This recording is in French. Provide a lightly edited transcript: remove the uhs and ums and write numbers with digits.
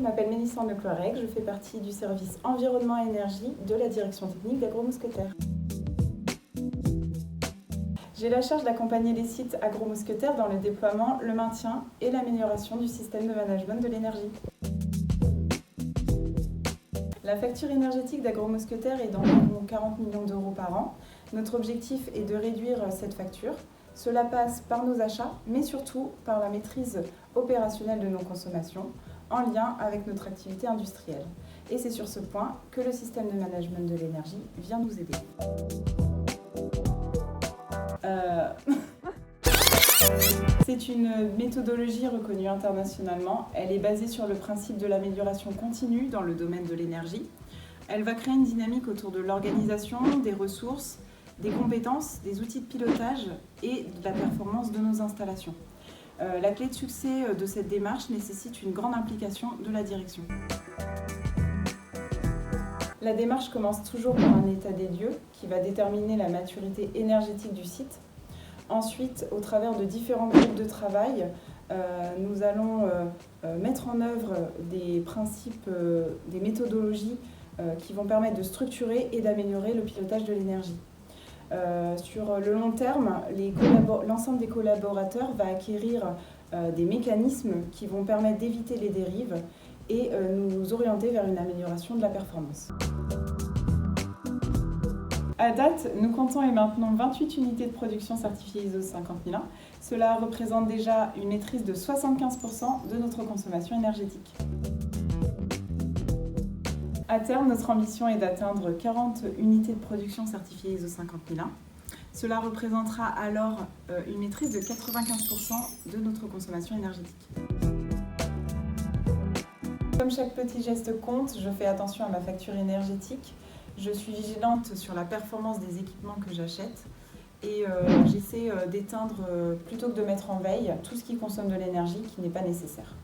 m'appelle Mélissande Leclerc, je fais partie du service environnement et énergie de la direction technique d'Agromousquetaires. J'ai la charge d'accompagner les sites Agromousquetaires dans le déploiement, le maintien et l'amélioration du système de management de l'énergie. La facture énergétique d'Agromousquetaires est d'environ 40 millions d'euros par an. Notre objectif est de réduire cette facture. Cela passe par nos achats, mais surtout par la maîtrise opérationnelle de nos consommations, en lien avec notre activité industrielle. Et c'est sur ce point que le système de management de l'énergie vient nous aider. C'est une méthodologie reconnue internationalement. Elle est basée sur le principe de l'amélioration continue dans le domaine de l'énergie. Elle va créer une dynamique autour de l'organisation, des ressources, des compétences, des outils de pilotage et de la performance de nos installations. La clé de succès de cette démarche nécessite une grande implication de la direction. La démarche commence toujours par un état des lieux qui va déterminer la maturité énergétique du site. Ensuite, au travers de différents groupes de travail, nous allons mettre en œuvre des principes, des méthodologies qui vont permettre de structurer et d'améliorer le pilotage de l'énergie. Sur le long terme, l'ensemble des collaborateurs va acquérir des mécanismes qui vont permettre d'éviter les dérives et nous orienter vers une amélioration de la performance. À date, nous comptons et maintenons 28 unités de production certifiées ISO 50001. Cela représente déjà une maîtrise de 75% de notre consommation énergétique. À terme, notre ambition est d'atteindre 40 unités de production certifiées ISO 50001. Cela représentera alors une maîtrise de 95% de notre consommation énergétique. Comme chaque petit geste compte, je fais attention à ma facture énergétique. Je suis vigilante sur la performance des équipements que j'achète et j'essaie d'éteindre plutôt que de mettre en veille tout ce qui consomme de l'énergie qui n'est pas nécessaire.